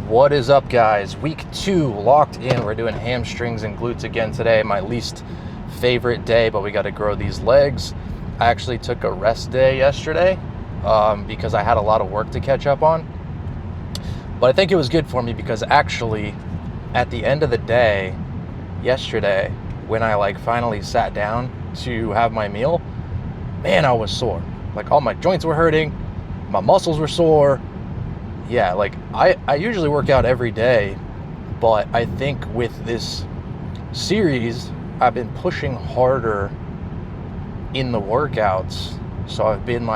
What is up, guys? Week 2 locked in. We're doing hamstrings and glutes again today. My least favorite day, but we got to grow these legs. I actually took a rest day yesterday because I had a lot of work to catch up on. But I think it was good for me because actually at the end of the day yesterday, when I finally sat down to have my meal, man, I was sore. All my joints were hurting, my muscles were sore. Yeah, I usually work out every day, but I think with this series, I've been pushing harder in the workouts, so I've been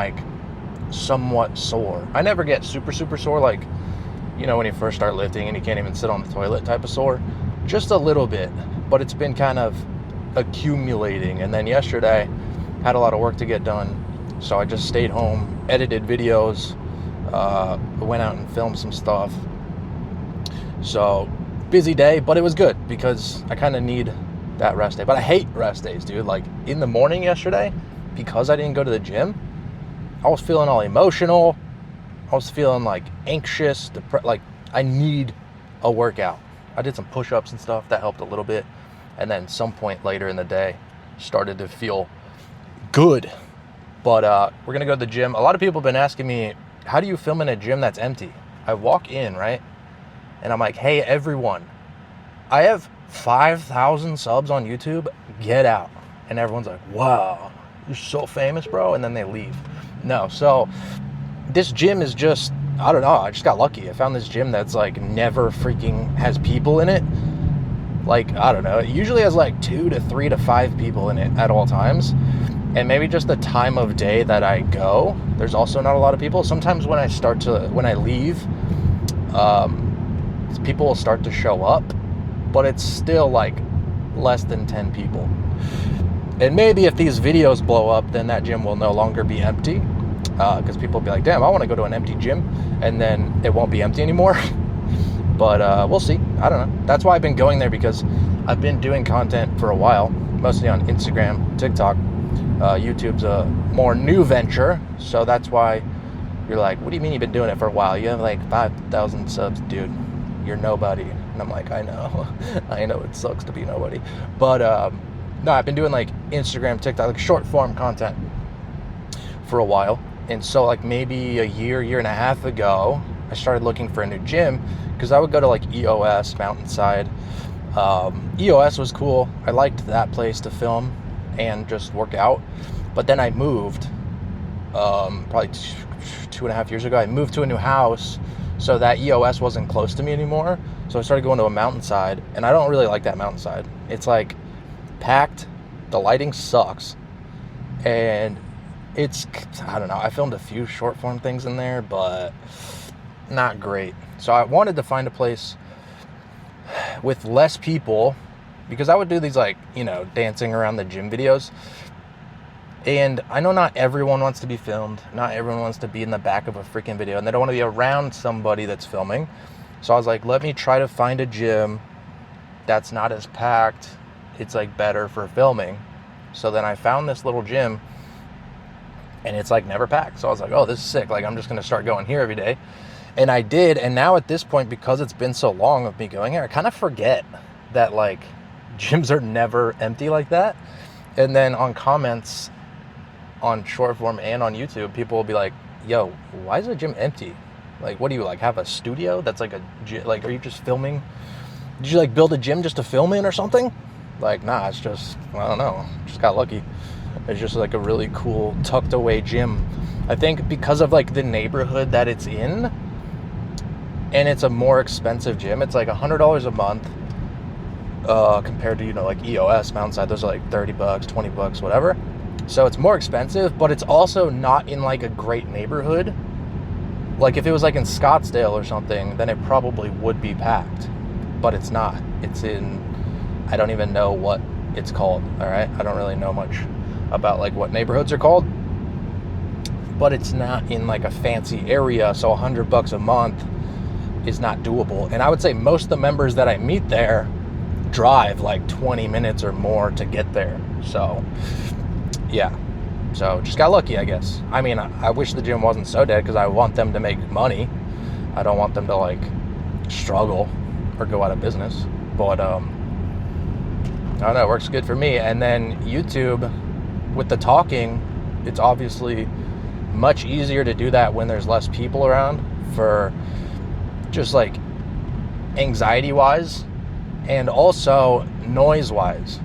somewhat sore. I never get super sore, when you first start lifting and you can't even sit on the toilet type of sore, just a little bit, but it's been kind of accumulating. And then yesterday, had a lot of work to get done, so I just stayed home, edited videos, went out and filmed some stuff. So busy day, but it was good because I kind of need that rest day. But I hate rest days, dude. In the morning yesterday, because I didn't go to the gym, I was feeling all emotional. I was feeling anxious, depressed. I need a workout. I did some push-ups and stuff that helped a little bit, and then some point later in the day started to feel good. But we're gonna go to the gym. A lot of people have been asking me, how do you film in a gym that's empty? I walk in, right? And I'm like, hey, everyone, I have 5,000 subs on YouTube. Get out. And everyone's like, wow, you're so famous, bro. And then they leave. No, so this gym is just, I don't know. I just got lucky. I found this gym that's never freaking has people in it. I don't know. It usually has 2 to 3 to 5 people in it at all times. And maybe just the time of day that I go, there's also not a lot of people. Sometimes when I leave, people will start to show up, but it's still less than 10 people. And maybe if these videos blow up, then that gym will no longer be empty, because people will be like, damn, I want to go to an empty gym, and then it won't be empty anymore. But we'll see. I don't know. That's why I've been going there, because I've been doing content for a while, mostly on Instagram, TikTok. YouTube's a more new venture, so that's why you're like, what do you mean you've been doing it for a while? You have 5,000 subs, dude. You're nobody. And I'm like, I know. I know it sucks to be nobody. But no, I've been doing Instagram, TikTok, short form content for a while. And so maybe a year and a half ago, I started looking for a new gym, because I would go to EOS, Mountainside. EOS was cool. I liked that place to film and just work out. But then I moved, probably 2.5 years ago, I moved to a new house, so that EOS wasn't close to me anymore. So I started going to a Mountainside, and I don't really like that Mountainside. It's packed, the lighting sucks, and it's, I don't know, I filmed a few short form things in there, but not great. So I wanted to find a place with less people, because I would do these dancing around the gym videos. And I know not everyone wants to be filmed. Not everyone wants to be in the back of a freaking video, and they don't want to be around somebody that's filming. So I was like, let me try to find a gym that's not as packed. It's better for filming. So then I found this little gym, and it's never packed. So I was like, oh, this is sick. I'm just going to start going here every day. And I did. And now at this point, because it's been so long of me going here, I kind of forget that gyms are never empty like that. And then on comments on short form and on YouTube, people will be like, yo, why is the gym empty? What do you have a studio that's a gym? Are you just filming? Did you build a gym just to film in or something? Nah, it's just, I don't know, just got lucky. It's just a really cool tucked away gym. I think because of the neighborhood that it's in, and it's a more expensive gym. It's $100 a month. Compared to, EOS, Mountainside, those are $30, $20, whatever. So it's more expensive, but it's also not in a great neighborhood. If it was in Scottsdale or something, then it probably would be packed, but it's not. It's in, I don't even know what it's called. All right. I don't really know much about what neighborhoods are called, but it's not in a fancy area. So $100 a month is not doable. And I would say most of the members that I meet there drive 20 minutes or more to get there. So yeah, so just got lucky, I guess. I mean, I wish the gym wasn't so dead, because I want them to make money. I don't want them to struggle or go out of business. But I don't know, it works good for me. And then YouTube, with the talking, it's obviously much easier to do that when there's less people around, for just like anxiety wise and also noise wise,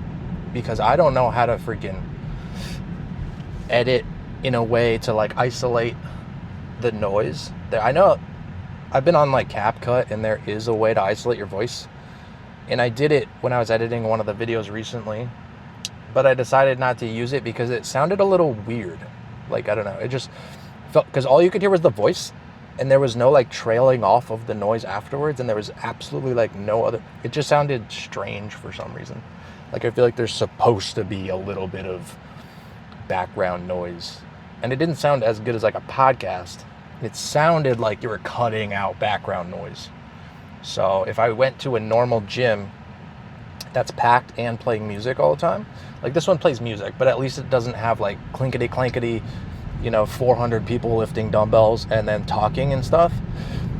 because I don't know how to freaking edit in a way to like isolate the noise. I know I've been on like CapCut, and there is a way to isolate your voice, and I did it when I was editing one of the videos recently, but I decided not to use it because it sounded a little weird. Like, I don't know, it just felt, because all you could hear was the voice, and there was no like trailing off of the noise afterwards, and there was absolutely like no other, it just sounded strange for some reason. Like, I feel like there's supposed to be a little bit of background noise, and it didn't sound as good as like a podcast. It sounded like you were cutting out background noise. So if I went to a normal gym that's packed and playing music all the time, like this one plays music, but at least it doesn't have like clinkety clankety, 400 people lifting dumbbells and then talking and stuff.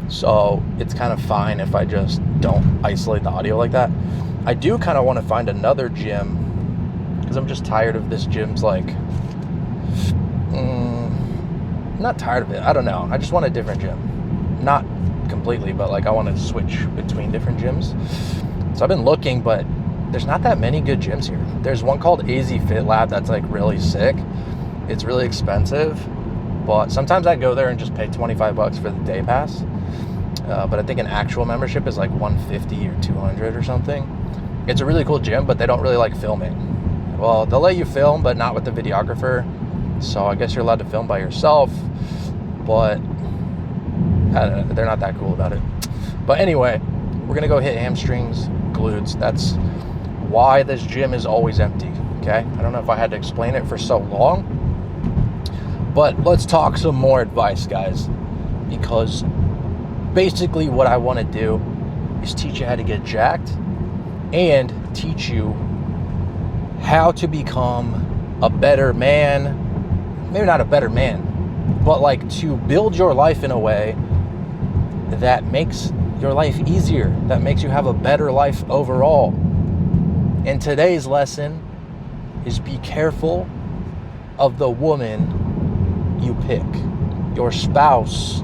So it's kind of fine if I just don't isolate the audio like that. I do kind of want to find another gym, because I'm just tired of this gym's like, not tired of it, I don't know. I just want a different gym. Not completely, but like I want to switch between different gyms. So I've been looking, but there's not that many good gyms here. There's one called AZ Fit Lab that's like really sick. It's really expensive, but sometimes I go there and just pay $25 for the day pass. But I think an actual membership is like $150 or $200 or something. It's a really cool gym, but they don't really like filming. Well, they'll let you film, but not with the videographer. So I guess you're allowed to film by yourself, but I don't know, they're not that cool about it. But anyway, we're gonna go hit hamstrings, glutes. That's why this gym is always empty, okay? I don't know if I had to explain it for so long, but let's talk some more advice, guys, because basically what I want to do is teach you how to get jacked and teach you how to become a better man. Maybe not a better man, but like to build your life in a way that makes your life easier, that makes you have a better life overall. And today's lesson is be careful of the woman you pick. Your spouse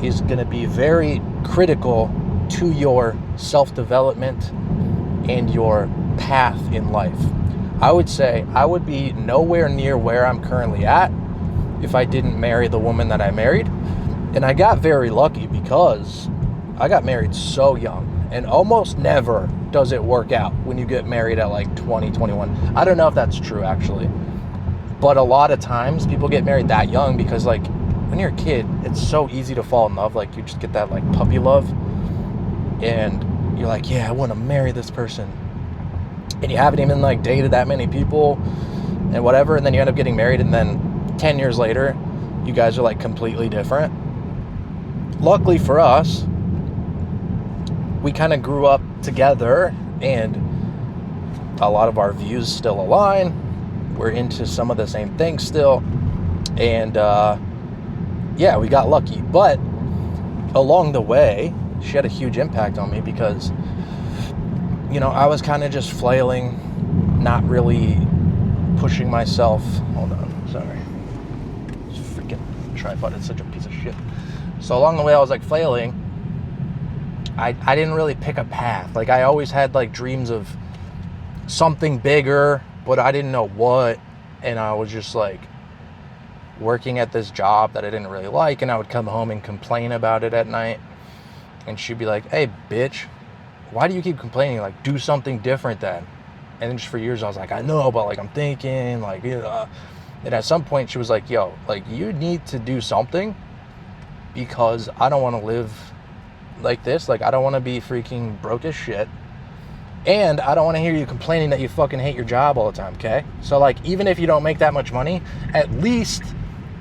is going to be very critical to your self-development and your path in life. I would say I would be nowhere near where I'm currently at if I didn't marry the woman that I married. And I got very lucky because I got married so young, and almost never does it work out when you get married at like 20, 21. I don't know if that's true actually, but a lot of times people get married that young because like when you're a kid, it's so easy to fall in love. Like you just get that like puppy love, and you're like, yeah, I want to marry this person. And you haven't even like dated that many people and whatever, and then you end up getting married, and then 10 years later you guys are like completely different. Luckily for us, we kind of grew up together, and a lot of our views still align. We're into some of the same things still, and yeah, we got lucky. But along the way, she had a huge impact on me because I was kind of just flailing, not really pushing myself. Hold on, sorry. This freaking tripod is such a piece of shit. So along the way, I was like flailing. I didn't really pick a path. Like I always had like dreams of something bigger, but I didn't know what. And I was just like working at this job that I didn't really like, and I would come home and complain about it at night. And she'd be like, hey, bitch, why do you keep complaining? Like, do something different then. And then just for years, I was like, I know, but like, I'm thinking, like, And at some point, she was like, yo, like, you need to do something, because I don't want to live like this. Like, I don't want to be freaking broke as shit. And I don't want to hear you complaining that you fucking hate your job all the time, okay? So, like, even if you don't make that much money, at least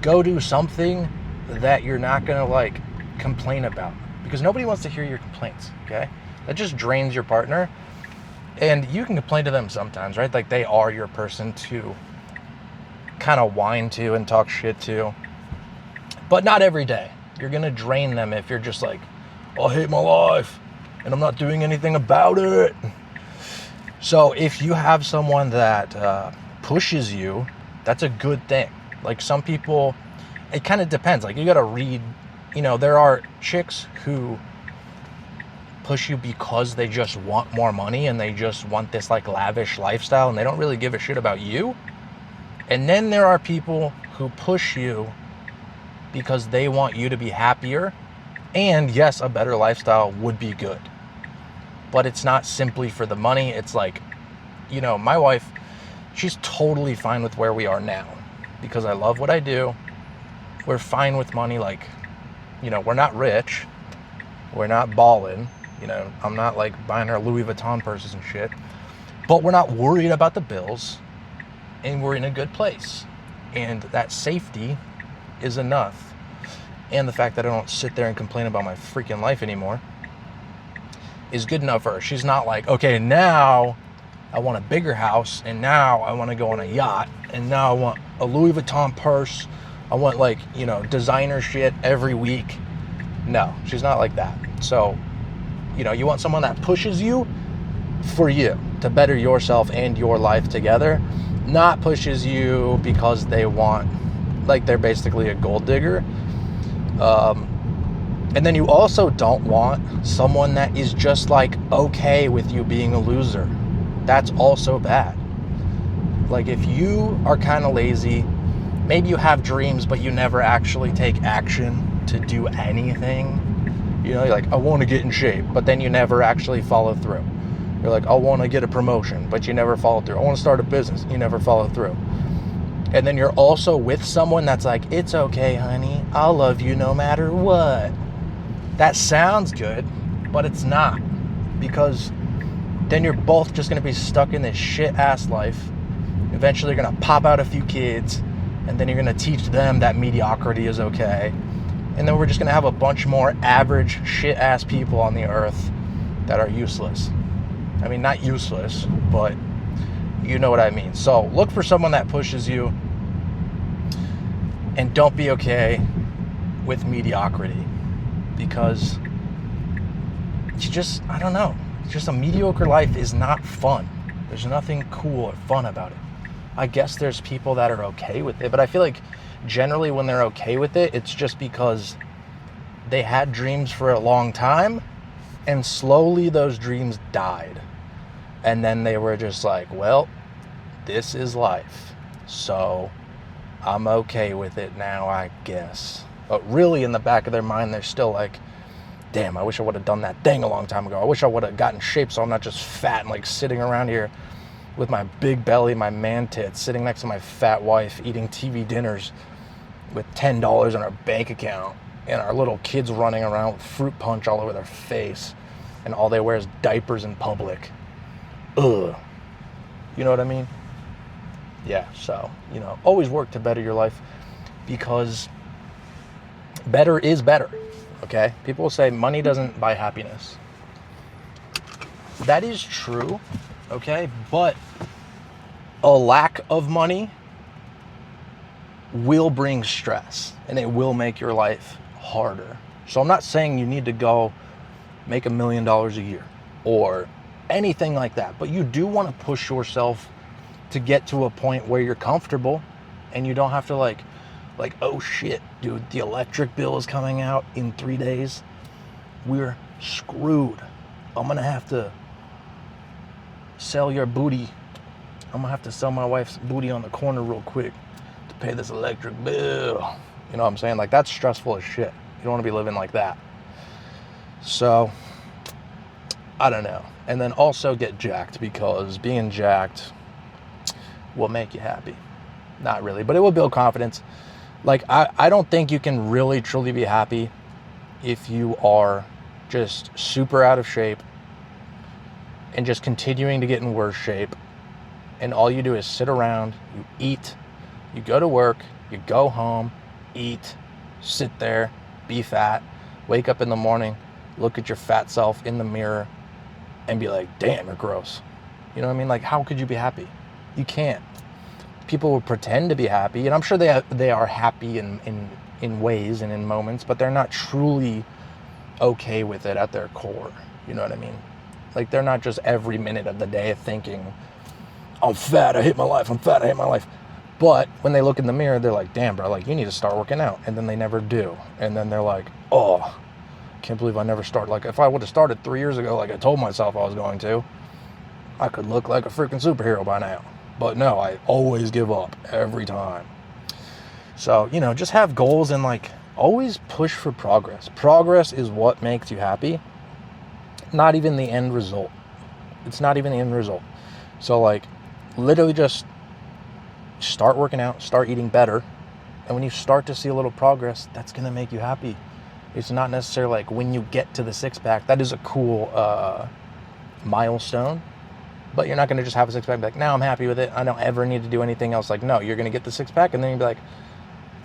go do something that you're not going to, like, complain about. Because nobody wants to hear your complaints, okay? That just drains your partner. And you can complain to them sometimes, right? Like, they are your person to kind of whine to and talk shit to. But not every day. You're going to drain them if you're just, like, I hate my life and I'm not doing anything about it. So if you have someone that pushes you, that's a good thing. Like some people, it kind of depends. Like you got to read, there are chicks who push you because they just want more money and they just want this like lavish lifestyle and they don't really give a shit about you. And then there are people who push you because they want you to be happier. And yes, a better lifestyle would be good. But it's not simply for the money. It's like, my wife, she's totally fine with where we are now because I love what I do. We're fine with money. Like, we're not rich. We're not balling. I'm not like buying her Louis Vuitton purses and shit. But we're not worried about the bills. And we're in a good place. And that safety is enough. And the fact that I don't sit there and complain about my freaking life anymore is good enough for her. She's not like, okay, now I want a bigger house, and now I want to go on a yacht, and now I want a Louis Vuitton purse. I want designer shit every week. No, she's not like that. So, you want someone that pushes you for you to better yourself and your life together, not pushes you because they want, like they're basically a gold digger. And then you also don't want someone that is just like okay with you being a loser. That's also bad. Like if you are kind of lazy, maybe you have dreams, but you never actually take action to do anything. You're like, I want to get in shape, but then you never actually follow through. You're like, I want to get a promotion, but you never follow through. I want to start a business, you never follow through. And then you're also with someone that's like, it's okay, honey, I'll love you no matter what. That sounds good, but it's not. Because then you're both just going to be stuck in this shit-ass life. Eventually you're going to pop out a few kids, and then you're going to teach them that mediocrity is okay. And then we're just going to have a bunch more average shit-ass people on the earth that are useless. I mean, not useless, but you know what I mean. So look for someone that pushes you, and don't be okay with mediocrity, because I don't know. Just a mediocre life is not fun. There's nothing cool or fun about it. I guess there's people that are okay with it, but I feel like generally when they're okay with it, it's just because they had dreams for a long time and slowly those dreams died. And then they were just like, well, this is life. So I'm okay with it now, I guess. But really in the back of their mind, they're still like, damn, I wish I would have done that thing a long time ago. I wish I would have gotten in shape so I'm not just fat and like sitting around here with my big belly, my man tits, sitting next to my fat wife, eating TV dinners with $10 in our bank account, and our little kids running around with fruit punch all over their face, and all they wear is diapers in public. Ugh. You know what I mean? Yeah, so, always work to better your life, because better is better, okay? People will say money doesn't buy happiness. That is true, okay? But a lack of money will bring stress, and it will make your life harder. So I'm not saying you need to go make $1 million a year or anything like that, but you do want to push yourself to get to a point where you're comfortable and you don't have to like, oh shit, dude, the electric bill is coming out in 3 days. We're screwed. I'm going to have to sell your booty. I'm going to have to sell my wife's booty on the corner real quick to pay this electric bill. You know what I'm saying? Like, that's stressful as shit. You don't want to be living like that. So, I don't know. And then also get jacked, because being jacked will make you happy. Not really, but it will build confidence. Like, I don't think you can really truly be happy if you are just super out of shape and just continuing to get in worse shape, and all you do is sit around, you eat, you go to work, you go home, eat, sit there, be fat, wake up in the morning, look at your fat self in the mirror, and be like, damn, you're gross. You know what I mean? Like, how could you be happy? You can't. People will pretend to be happy, and I'm sure they are happy in ways and in moments, but they're not truly okay with it at their core. You know what I mean? Like, they're not just every minute of the day thinking, I'm fat, I hate my life, I'm fat, I hate my life. But when they look in the mirror, they're like, damn, bro, like, you need to start working out. And then they never do. And then they're like, oh, can't believe I never started. Like, if I would have started 3 years ago, like I told myself I was going to, I could look like a freaking superhero by now. But no, I always give up every time. So, you know, just have goals and, like, always push for progress. Progress is what makes you happy, not even the end result. It's not even the end result. So, like, literally just start working out, start eating better. And when you start to see a little progress, that's going to make you happy. It's not necessarily like when you get to the six-pack. That is a cool milestone. But you're not going to just have a six-pack and be like, now I'm happy with it. I don't ever need to do anything else. Like, no, you're going to get the six-pack and then you'll be like,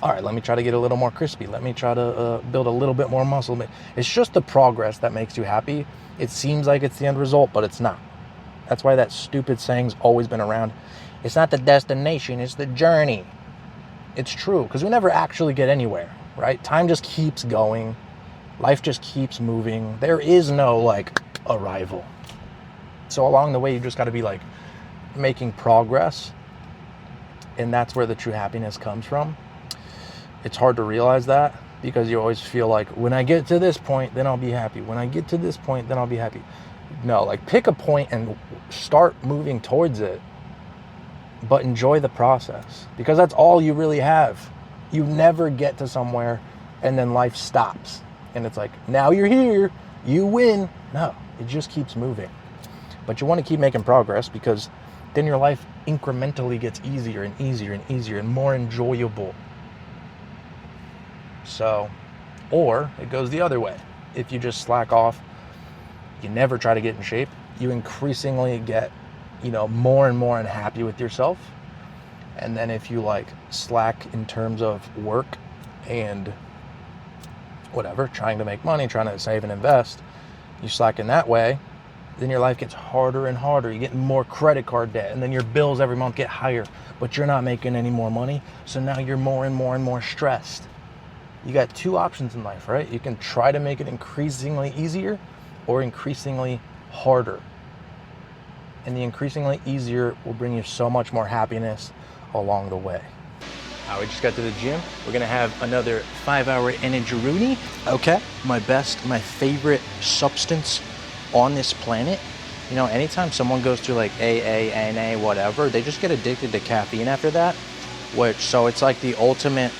all right, let me try to get a little more crispy. Let me try to build a little bit more muscle. It's just the progress that makes you happy. It seems like it's the end result, but it's not. That's why that stupid saying's always been around. It's not the destination, it's the journey. It's true, because we never actually get anywhere, right? Time just keeps going. Life just keeps moving. There is no, like, arrival. So along the way, you just got to be, like, making progress. And that's where the true happiness comes from. It's hard to realize that because you always feel like, when I get to this point, then I'll be happy. When I get to this point, then I'll be happy. No, like, pick a point and start moving towards it, but enjoy the process, because that's all you really have. You never get to somewhere and then life stops and it's like, now you're here, you win. No, it just keeps moving. But you want to keep making progress, because then your life incrementally gets easier and easier and easier and more enjoyable. So, or it goes the other way. If you just slack off, you never try to get in shape, you increasingly get, you know, more and more unhappy with yourself. And then if you, like, slack in terms of work and whatever, trying to make money, trying to save and invest, you slack in that way, then your life gets harder and harder. You get more credit card debt, and then your bills every month get higher, but you're not making any more money. So now you're more and more and more stressed. You got two options in life, right? You can try to make it increasingly easier or increasingly harder. And the increasingly easier will bring you so much more happiness along the way. We just got to the gym. We're gonna have another 5-hour energy rooney. Okay, my favorite substance on this planet. You know, anytime someone goes through like AA, NA, whatever, they just get addicted to caffeine after that. So it's like the ultimate,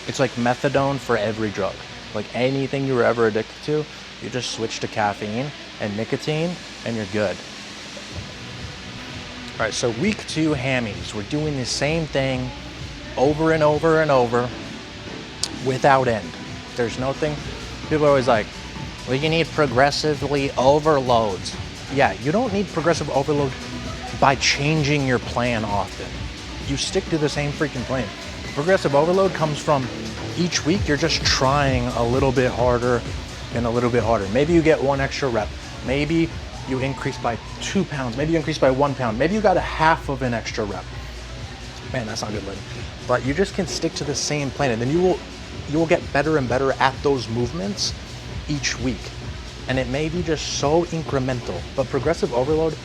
it's like methadone for every drug. Like anything you were ever addicted to, you just switch to caffeine and nicotine and you're good. All right, so week 2 hammies. We're doing the same thing over and over and over without end. There's no thing. People are always like, well, you need progressively overloads. Yeah, you don't need progressive overload by changing your plan often. You stick to the same freaking plan. Progressive overload comes from each week you're just trying a little bit harder and a little bit harder. Maybe you get 1 extra rep. Maybe you increase by 2 pounds. Maybe you increase by 1 pound. Maybe you got a half of an extra rep. Man, that's not good, lady. But you just can stick to the same plan, and then you will get better and better at those movements each week. And it may be just so incremental, but progressive overload,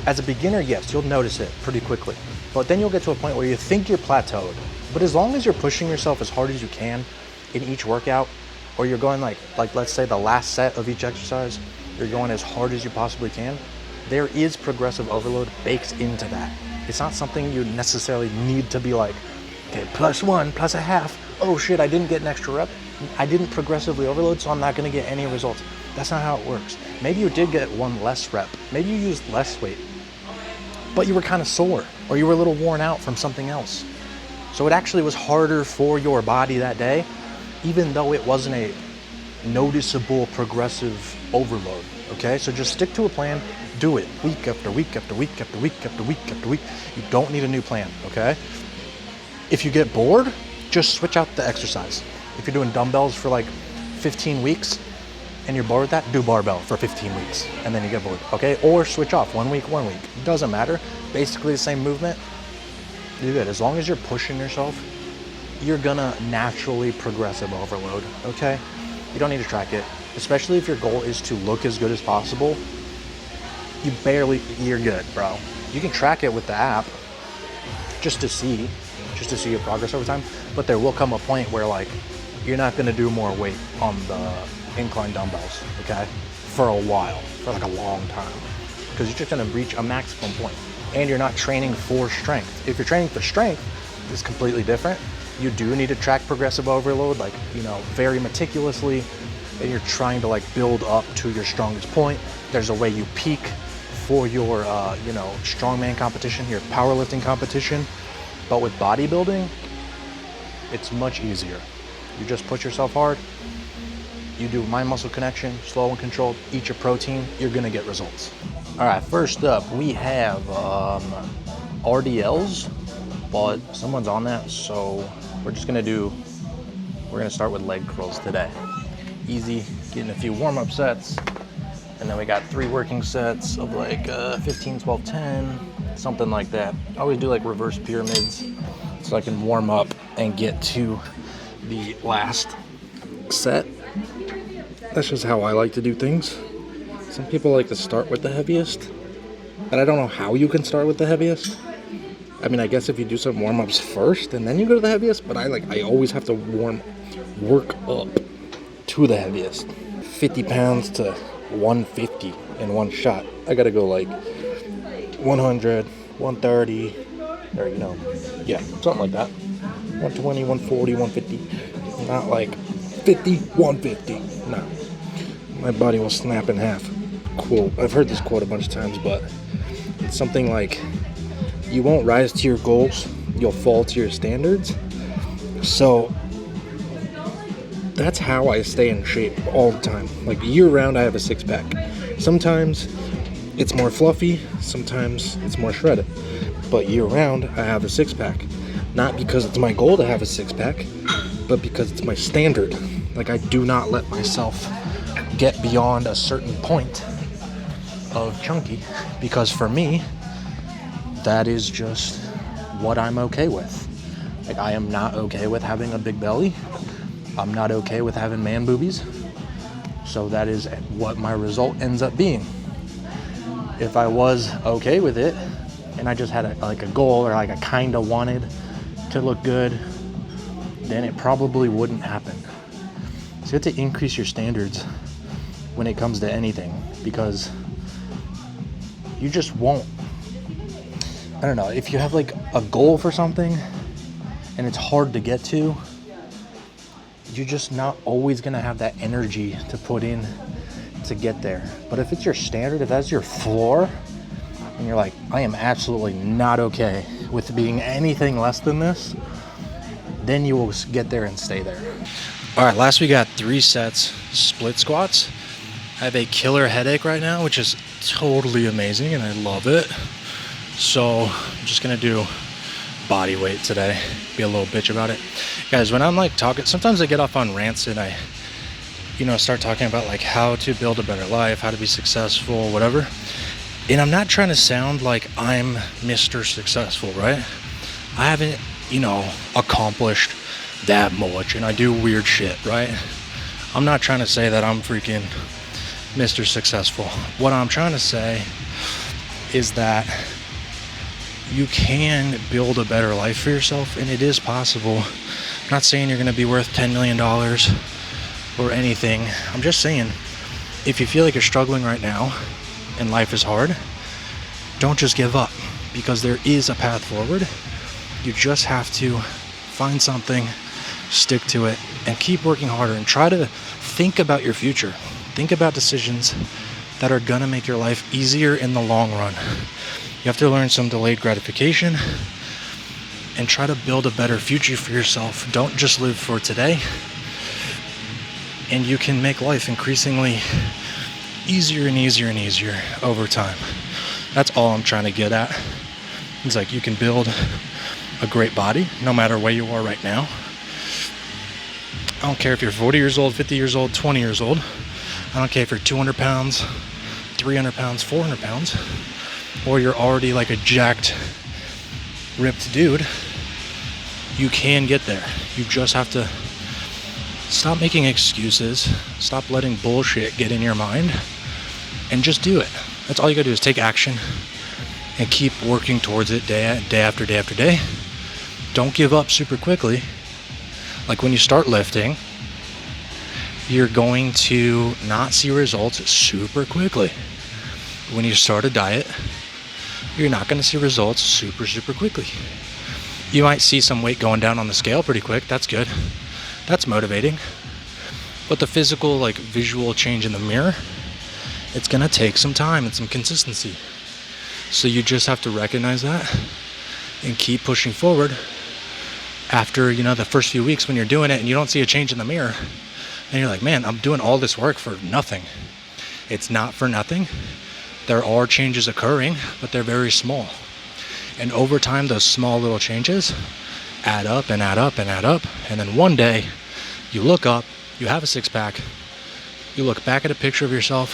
as a beginner, yes, you'll notice it pretty quickly. But then you'll get to a point where you think you're plateaued. But as long as you're pushing yourself as hard as you can in each workout, or you're going like let's say the last set of each exercise, you're going as hard as you possibly can, there is progressive overload baked into that. It's not something you necessarily need to be like, okay, +1, +0.5. Oh shit, I didn't get an extra rep. I didn't progressively overload, so I'm not gonna get any results. That's not how it works. Maybe you did get 1 less rep. Maybe you used less weight, but you were kind of sore, or you were a little worn out from something else. So it actually was harder for your body that day, even though it wasn't a noticeable progressive overload, okay? So just stick to a plan, do it week after week after week after week after week after week. You don't need a new plan, okay? If you get bored, just switch out the exercise. If you're doing dumbbells for like 15 weeks and you're bored with that, do barbell for 15 weeks and then you get bored, okay? Or switch off 1 week, 1 week. It doesn't matter. Basically the same movement, you're good. As long as you're pushing yourself, you're gonna naturally progressive overload, okay? You don't need to track it, especially if your goal is to look as good as possible. You're good, bro. You can track it with the app just to see your progress over time. But there will come a point where like you're not gonna do more weight on the incline dumbbells, okay? For a while, for like a long time. Because you're just gonna reach a maximum point. And you're not training for strength. If you're training for strength, it's completely different. You do need to track progressive overload, like, you know, very meticulously, and you're trying to like build up to your strongest point. There's a way you peak for your, you know, strongman competition, your powerlifting competition. But with bodybuilding, it's much easier. You just push yourself hard. You do mind muscle connection, slow and controlled, eat your protein, you're gonna get results. All right, first up, we have RDLs, but someone's on that, so we're gonna start with leg curls today. Easy, getting a few warm-up sets, and then we got 3 working sets of like 15, 12, 10, something like that. I always do like reverse pyramids, so I can warm up and get to the last set. That's just how I like to do things. Some people like to start with the heaviest, but I don't know how you can start with the heaviest. I mean, I guess if you do some warm-ups first and then you go to the heaviest, but I always have to work up to the heaviest. 50 pounds to 150 in one shot. I gotta go like 100, 130, or you know, yeah, something like that. 120, 140, 150. Not like 50, 150. No. My body will snap in half. Quote. I've heard this quote a bunch of times, but it's something like, you won't rise to your goals, you'll fall to your standards. So that's how I stay in shape all the time. Like year round, I have a 6-pack. Sometimes it's more fluffy, sometimes it's more shredded. But year round, I have a 6-pack. Not because it's my goal to have a 6-pack, but because it's my standard. Like I do not let myself get beyond a certain point of chunky, because for me, that is just what I'm okay with. Like I am not okay with having a big belly. I'm not okay with having man boobies. So that is what my result ends up being. If I was okay with it and I just had a goal, or like I kind of wanted to look good, then it probably wouldn't happen. So you have to increase your standards when it comes to anything, because you just won't. I don't know, if you have like a goal for something and it's hard to get to, you're just not always gonna have that energy to put in to get there. But if it's your standard, if that's your floor, and you're like, I am absolutely not okay with being anything less than this, then you will get there and stay there. All right, last we got 3 sets, split squats. I have a killer headache right now, which is totally amazing, and I love it. So I'm just gonna do body weight today, be a little bitch about it. Guys, when I'm like talking, sometimes I get off on rants and I, you know, start talking about like how to build a better life, how to be successful, whatever. And I'm not trying to sound like I'm Mr. Successful, right? I haven't, you know, accomplished that much, and I do weird shit, right? I'm not trying to say that I'm freaking Mr. Successful. What I'm trying to say is that you can build a better life for yourself, and it is possible. I'm not saying you're going to be worth $10 million or anything. I'm just saying, if you feel like you're struggling right now and life is hard, don't just give up, because there is a path forward. You just have to find something, stick to it, and keep working harder, and try to think about your future. Think about decisions that are going to make your life easier in the long run. You have to learn some delayed gratification and try to build a better future for yourself. Don't just live for today. And you can make life increasingly easier and easier and easier over time. That's all I'm trying to get at. It's like you can build a great body no matter where you are right now. I don't care if you're 40 years old, 50 years old, 20 years old. I don't care if you're 200 pounds, 300 pounds, 400 pounds, or you're already like a jacked, ripped dude. You can get there. You just have to Stop making excuses. Stop letting bullshit get in your mind, and just do it. That's all you gotta do is take action and keep working towards it day after day after day. Don't give up super quickly. Like when you start lifting, you're going to not see results super quickly. When you start a diet, you're not going to see results super quickly. You might see some weight going down on the scale pretty quick. That's good. That's motivating. But the physical, like visual change in the mirror, it's going to take some time and some consistency. So you just have to recognize that and keep pushing forward. After, the first few weeks when you're doing it and you don't see a change in the mirror, and you're like, man, I'm doing all this work for nothing. It's not for nothing. There are changes occurring, but they're very small. And over time, those small little changes add up and add up and add up. And then one day, you look up, you have a six-pack, you look back at a picture of yourself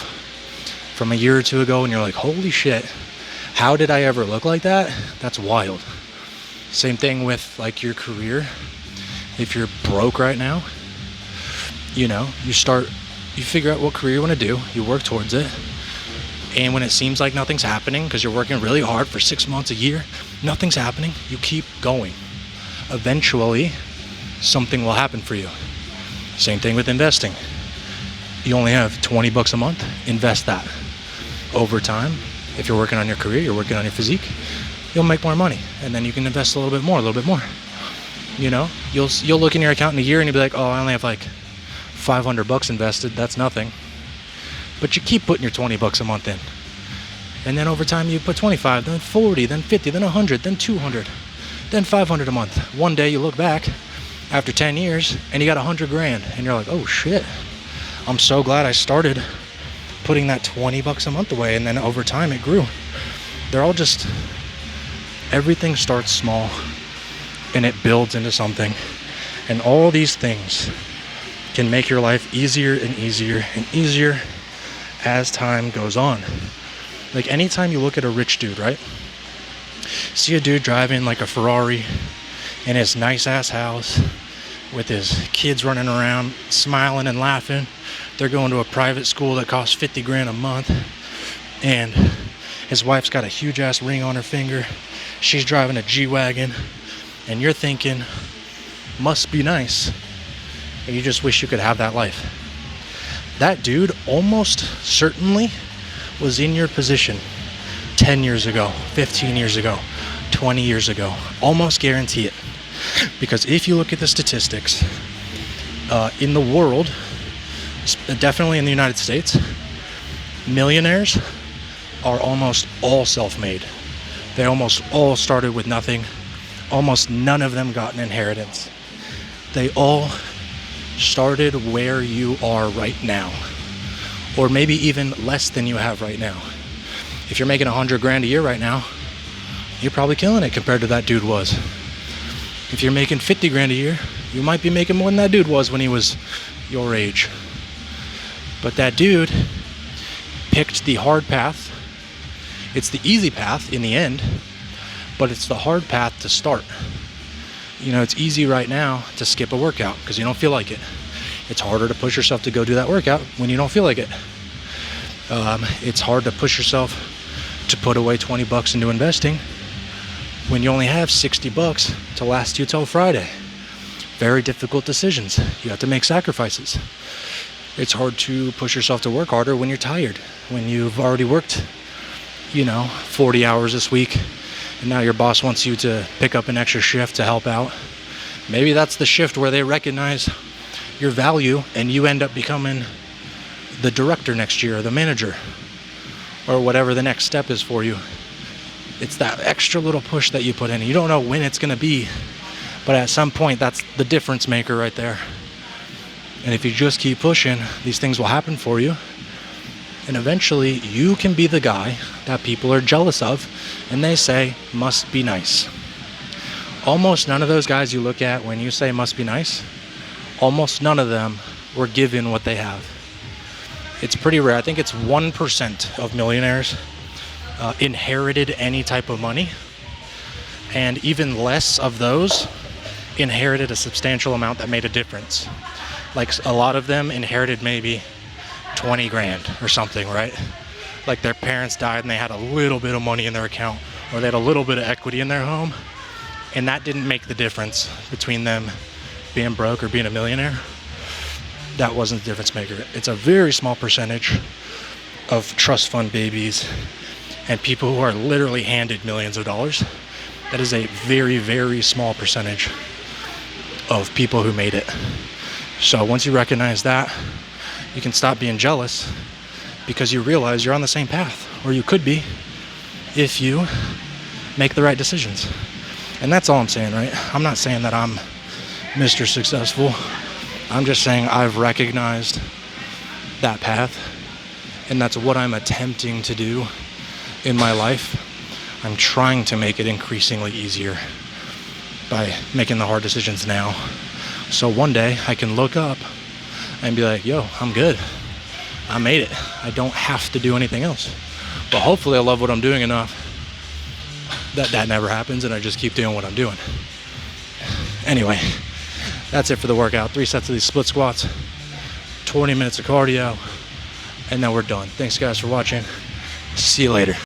from a year or two ago, and you're like, holy shit, how did I ever look like that? That's wild. Same thing with like your career. If you're broke right now, you figure out what career you want to do, you work towards it. And when it seems like nothing's happening because you're working really hard for 6 months, a year, nothing's happening, you keep going. Eventually, something will happen for you. Same thing with investing. You only have $20 a month, invest that. Over time, if you're working on your career, you're working on your physique, you'll make more money, and then you can invest a little bit more. You'll look in your account in a year and you'll be like, oh, I only have like $500 invested. That's nothing. But you keep putting your $20 a month in, and then over time you put 25, then 40, then 50, then 100, then 200, then 500 a month. One day you look back after 10 years and you got $100,000, and you're like, oh shit, I'm so glad I started putting that $20 a month away, and then over time it grew. They're all just, everything starts small and it builds into something, and all these things can make your life easier and easier and easier as time goes on. Like anytime you look at a rich dude, right? See a dude driving like a Ferrari in his nice ass house with his kids running around smiling and laughing. They're going to a private school that costs $50,000 a month, and his wife's got a huge ass ring on her finger. She's driving a G-Wagon, and you're thinking, must be nice. And you just wish you could have that life. That dude almost certainly was in your position 10 years ago, 15 years ago, 20 years ago. Almost guarantee it. Because if you look at the statistics, in the world, definitely in the United States, millionaires are almost all self-made. They almost all started with nothing. Almost none of them got an inheritance. They all started where you are right now, or maybe even less than you have right now. If you're making $100,000 a year right now, you're probably killing it compared to that dude was. If you're making $50,000 a year, you might be making more than that dude was when he was your age. But that dude picked the hard path. It's the easy path in the end, but it's the hard path to start. It's easy right now to skip a workout because you don't feel like it. It's harder to push yourself to go do that workout when you don't feel like it. It's hard to push yourself to put away $20 into investing when you only have $60 to last you till Friday. Very difficult decisions. You have to make sacrifices. It's hard to push yourself to work harder when you're tired, when you've already worked, 40 hours this week, and now your boss wants you to pick up an extra shift to help out. Maybe that's the shift where they recognize your value and you end up becoming the director next year, or the manager, or whatever the next step is for you. It's that extra little push that you put in. You don't know when it's going to be, but at some point, that's the difference maker right there. And if you just keep pushing, these things will happen for you. And eventually, you can be the guy that people are jealous of, and they say, must be nice. Almost none of those guys you look at when you say must be nice, almost none of them were given what they have. It's pretty rare. I think it's 1% of millionaires inherited any type of money, and even less of those inherited a substantial amount that made a difference. Like a lot of them inherited maybe 20 grand or something, right? Like their parents died and they had a little bit of money in their account, or they had a little bit of equity in their home, and that didn't make the difference between them being broke or being a millionaire. That wasn't the difference maker. It's a very small percentage of trust fund babies and people who are literally handed millions of dollars. That is a very, very small percentage of people who made it. So once you recognize that, you can stop being jealous, because you realize you're on the same path, or you could be, if you make the right decisions. And that's all I'm saying, right? I'm not saying that I'm Mr. Successful. I'm just saying I've recognized that path, and that's what I'm attempting to do in my life. I'm trying to make it increasingly easier by making the hard decisions now. So one day I can look up and be like, yo, I'm good. I made it. I don't have to do anything else. But hopefully I love what I'm doing enough that never happens, and I just keep doing what I'm doing. Anyway, that's it for the workout. 3 sets of these split squats, 20 minutes of cardio, and then we're done. Thanks guys for watching. See you later.